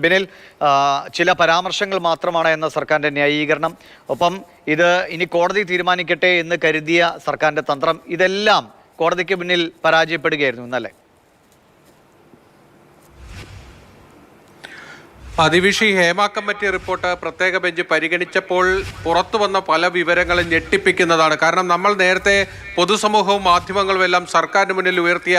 ബിനിൽ ചില പരാമർശങ്ങൾ മാത്രമാണ് എന്ന സർക്കാരിൻ്റെ ന്യായീകരണം, ഒപ്പം ഇത് ഇനി കോടതി തീരുമാനിക്കട്ടെ എന്ന് കരുതിയ സർക്കാരിൻ്റെ തന്ത്രം, ഇതെല്ലാം കോടതിക്ക് മുന്നിൽ പരാജയപ്പെടുകയായിരുന്നു എന്നല്ലേ? അതിവിഷി ഹേമ കമ്മിറ്റി റിപ്പോർട്ട് പ്രത്യേക ബെഞ്ച് പരിഗണിച്ചപ്പോൾ പുറത്തു വന്ന പല വിവരങ്ങളും ഞെട്ടിപ്പിക്കുന്നതാണ്. കാരണം നമ്മൾ നേരത്തെ പൊതുസമൂഹവും മാധ്യമങ്ങളും എല്ലാം സർക്കാരിന് മുന്നിൽ ഉയർത്തിയ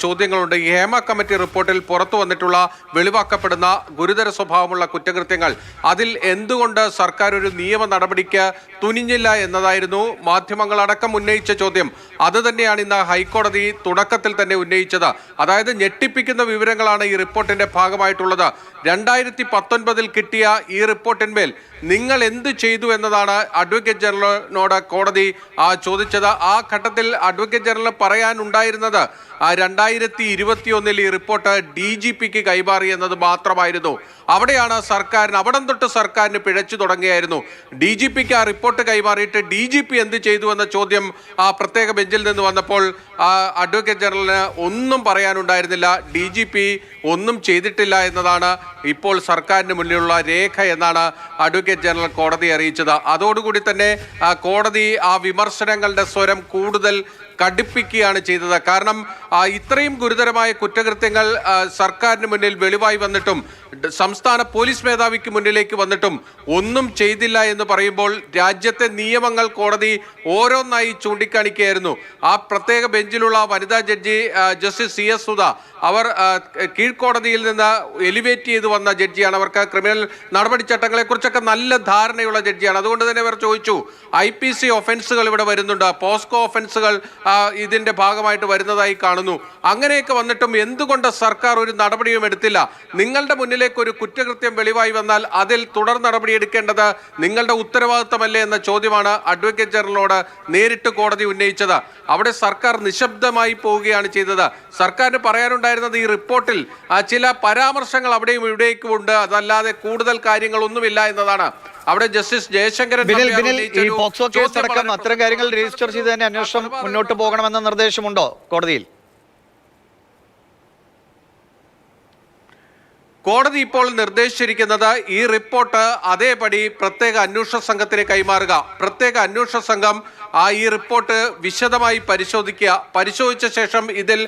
ചോദ്യങ്ങളുണ്ട്. ഈ ഹേമ കമ്മിറ്റി റിപ്പോർട്ടിൽ പുറത്തു വന്നിട്ടുള്ള വെളിവാക്കപ്പെടുന്ന ഗുരുതര സ്വഭാവമുള്ള കുറ്റകൃത്യങ്ങൾ, അതിൽ എന്തുകൊണ്ട് സർക്കാർ ഒരു നിയമ നടപടിക്ക് തുനിഞ്ഞില്ല എന്നതായിരുന്നു മാധ്യമങ്ങളടക്കം ഉന്നയിച്ച ചോദ്യം. അത് തന്നെയാണ് ഇന്ന് ഹൈക്കോടതി തുടക്കത്തിൽ തന്നെ ഉന്നയിച്ചത്. അതായത് ഞെട്ടിപ്പിക്കുന്ന വിവരങ്ങളാണ് ഈ റിപ്പോർട്ടിന്റെ ഭാഗമായിട്ടുള്ളത്. 2019 കിട്ടിയ ഈ റിപ്പോർട്ടിന്മേൽ നിങ്ങൾ എന്ത് ചെയ്തു എന്നതാണ് അഡ്വക്കേറ്റ് ജനറലിനോട് കോടതി ചോദിച്ചത്. ആ ഘട്ടത്തിൽ അഡ്വക്കേറ്റ് ജനറൽ പറയാനുണ്ടായിരുന്നത് 2021 ഈ റിപ്പോർട്ട് DGPക്ക് കൈമാറി എന്നത് മാത്രമായിരുന്നു. അവിടെയാണ് അവിടം തൊട്ട് സർക്കാരിന് പിഴച്ചു തുടങ്ങിയായിരുന്നു. DGPക്ക് ആ റിപ്പോർട്ട് കൈമാറിയിട്ട് DGP എന്ത് ചെയ്തു എന്ന ചോദ്യം പ്രത്യേക ബെഞ്ചിൽ നിന്ന് വന്നപ്പോൾ അഡ്വക്കേറ്റ് ജനറലിന് ഒന്നും പറയാനുണ്ടായിരുന്നില്ല. DGP ഒന്നും ചെയ്തിട്ടില്ല എന്നതാണ് ഇപ്പോൾ സർക്കാരിന് മുന്നിലുള്ള രേഖ എന്നാണ് അഡ്വക്കേറ്റ് ജനറൽ കോടതിയെ അറിയിച്ചത്. അതോടുകൂടി തന്നെ കോടതി ആ വിമർശനങ്ങളുടെ സ്വരം കൂടുതൽ കടുപ്പിക്കുകയാണ് ചെയ്തത്. കാരണം ഇത്രയും ഗുരുതരമായ കുറ്റകൃത്യങ്ങൾ സർക്കാരിന് മുന്നിൽ വെളിവായി വന്നിട്ടും സംസ്ഥാന പോലീസ് മേധാവിക്ക് മുന്നിലേക്ക് വന്നിട്ടും ഒന്നും ചെയ്തില്ല എന്ന് പറയുമ്പോൾ രാജ്യത്തെ നിയമങ്ങൾ കോടതി ഓരോന്നായി ചൂണ്ടിക്കാണിക്കുകയായിരുന്നു. ആ പ്രത്യേക ബെഞ്ചിലുള്ള വനിതാ ജഡ്ജി ജസ്റ്റിസ് CS സുധ, അവർ കീഴ്ക്കോടതിയിൽ നിന്ന് എലിവേറ്റ് ചെയ്ത് വന്ന ജഡ്ജിയാണ്. അവർക്ക് ക്രിമിനൽ നടപടിച്ചട്ടങ്ങളെ കുറിച്ചൊക്കെ നല്ല ധാരണയുള്ള ജഡ്ജിയാണ്. അതുകൊണ്ട് തന്നെ അവർ ചോദിച്ചു, IPC ഒഫൻസുകൾ ഇവിടെ വരുന്നുണ്ട്, പോസ്കോ ഒഫൻസുകൾ ഇതിന്റെ ഭാഗമായിട്ട് വരുന്നതായി കാണുന്നു. അങ്ങനെയൊക്കെ വന്നിട്ടും എന്തുകൊണ്ട് സർക്കാർ ഒരു നടപടിയും എടുത്തില്ല? നിങ്ങളുടെ മുന്നിലേക്ക് ഒരു കുറ്റകൃത്യം വെളിവായി വന്നാൽ അതിൽ തുടർ നടപടി എടുക്കേണ്ടത് നിങ്ങളുടെ ഉത്തരവാദിത്തമല്ലേ എന്ന ചോദ്യമാണ് അഡ്വക്കേറ്റ് ജനറലിനോട് നേരിട്ട് കോടതി ഉന്നയിച്ചത്. അവിടെ സർക്കാർ നിശബ്ദമായി പോവുകയാണ് ചെയ്തത്. സർക്കാരിന് പറയാനുണ്ടായിരുന്നത് ഈ റിപ്പോർട്ടിൽ ചില പരാമർശങ്ങൾ അവിടെയും ഇവിടേക്കും ഉണ്ട്, അതല്ലാതെ കൂടുതൽ കാര്യങ്ങളൊന്നുമില്ല എന്നതാണ്. അവിടെ ജസ്റ്റിസ് ജയശങ്കരൻ അത്തരം കാര്യങ്ങൾ രജിസ്റ്റർ ചെയ്ത് തന്നെ അന്വേഷണം മുന്നോട്ട് പോകണമെന്ന നിർദ്ദേശമുണ്ടോ കോടതിയിൽ? കോടതി ഇപ്പോൾ നിർദ്ദേശിച്ചിരിക്കുന്നത് ഈ റിപ്പോർട്ട് അതേപടി പ്രത്യേക അന്വേഷണ സംഘത്തിന് കൈമാറുക. പ്രത്യേക അന്വേഷണ സംഘം ഈ റിപ്പോർട്ട് വിശദമായി പരിശോധിച്ച ശേഷം ഇതിൽ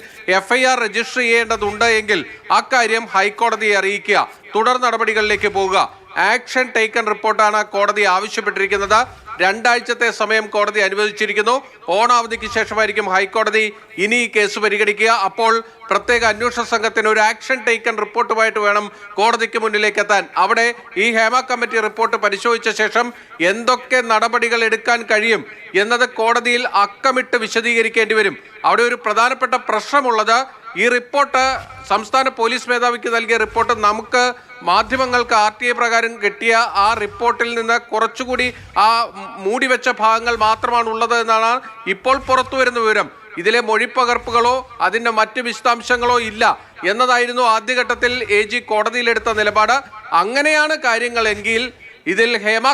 FIR രജിസ്റ്റർ ചെയ്യേണ്ടതുണ്ട് എങ്കിൽ അക്കാര്യം ഹൈക്കോടതിയെ അറിയിക്കുക, തുടർ നടപടികളിലേക്ക് പോവുക. ആക്ഷൻ ടേക്കൺ റിപ്പോർട്ടാണ് കോടതി ആവശ്യപ്പെട്ടിരിക്കുന്നത്. 2 ആഴ്ചത്തെ സമയം കോടതി അനുവദിച്ചിരിക്കുന്നു. ഓണാവധിക്ക് ശേഷമായിരിക്കും ഹൈക്കോടതി ഇനി ഈ കേസ് പരിഗണിക്കുക. അപ്പോൾ പ്രത്യേക അന്വേഷണ സംഘത്തിന് ഒരു ആക്ഷൻ ടേക്കൺ റിപ്പോർട്ടുമായിട്ട് വേണം കോടതിക്ക് മുന്നിലേക്ക് എത്താൻ. അവിടെ ഈ ഹേമ കമ്മിറ്റി റിപ്പോർട്ട് പരിശോധിച്ച ശേഷം എന്തൊക്കെ നടപടികൾ എടുക്കാൻ കഴിയും എന്നത് കോടതിയിൽ അക്കമിട്ട് വിശദീകരിക്കേണ്ടി വരും. അവിടെ ഒരു പ്രധാനപ്പെട്ട പ്രശ്നമുള്ളത്, ഈ റിപ്പോർട്ട് സംസ്ഥാന പോലീസ് മേധാവിക്ക് നൽകിയ റിപ്പോർട്ട് നമുക്ക് മാധ്യമങ്ങൾക്ക് RTA പ്രകാരം കിട്ടിയ ആ റിപ്പോർട്ടിൽ നിന്ന് കുറച്ചുകൂടി മൂടിവെച്ച ഭാഗങ്ങൾ മാത്രമാണ് ഉള്ളത് എന്നാണ് ഇപ്പോൾ പുറത്തു വരുന്ന വിവരം. ഇതിലെ മൊഴിപ്പകർപ്പുകളോ അതിൻ്റെ മറ്റ് വിശദാംശങ്ങളോ ഇല്ല എന്നതായിരുന്നു ആദ്യഘട്ടത്തിൽ AG കോടതിയിലെടുത്ത നിലപാട്. അങ്ങനെയാണ് കാര്യങ്ങളെങ്കിൽ ഇതിൽ ഹേമ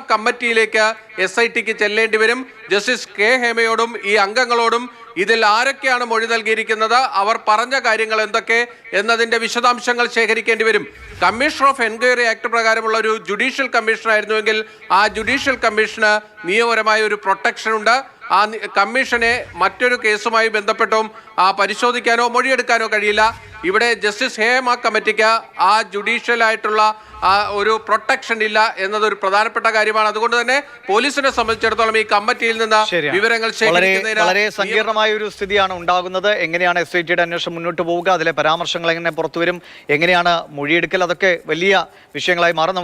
കമ്മിറ്റിയിലേക്ക് SITക്ക് ചെല്ലേണ്ടി വരും. ജസ്റ്റിസ് K ഹേമയോടും ഈ അംഗങ്ങളോടും ഇതിൽ ആരൊക്കെയാണ് മൊഴി നൽകിയിരിക്കുന്നത്, അവർ പറഞ്ഞ കാര്യങ്ങൾ എന്തൊക്കെ എന്നതിൻ്റെ വിശദാംശങ്ങൾ ശേഖരിക്കേണ്ടി വരും. കമ്മീഷണർ ഓഫ് എൻക്വയറി ആക്ട് പ്രകാരമുള്ള ഒരു ജുഡീഷ്യൽ കമ്മീഷൻ ആയിരുന്നുവെങ്കിൽ ആ ജുഡീഷ്യൽ കമ്മീഷന് നിയമപരമായ ഒരു പ്രൊട്ടക്ഷൻ ഉണ്ട്. ആ കമ്മീഷനെ മറ്റൊരു കേസുമായി ബന്ധപ്പെട്ടും പരിശോധിക്കാനോ മൊഴിയെടുക്കാനോ കഴിയില്ല. ഇവിടെ ജസ്റ്റിസ് ഹേമ കമ്മിറ്റിക്ക് ആ ജുഡീഷ്യലായിട്ടുള്ള ഒരു പ്രൊട്ടക്ഷൻ ഇല്ല എന്നതൊരു പ്രധാനപ്പെട്ട കാര്യമാണ്. അതുകൊണ്ട് തന്നെ പോലീസിനെ സംബന്ധിച്ചിടത്തോളം ഈ കമ്മിറ്റിയിൽ നിന്ന് വിവരങ്ങൾ ശേഖരിക്കുന്നതിന് വളരെ സങ്കീർണമായ ഒരു സ്ഥിതിയാണ് ഉണ്ടാകുന്നത്. എങ്ങനെയാണ് SITയുടെ അന്വേഷണം മുന്നോട്ട് പോവുക, അതിലെ പരാമർശങ്ങൾ എങ്ങനെ പുറത്തുവരും, എങ്ങനെയാണ് മൊഴിയെടുക്കൽ, അതൊക്കെ വലിയ വിഷയങ്ങളായി മാറും.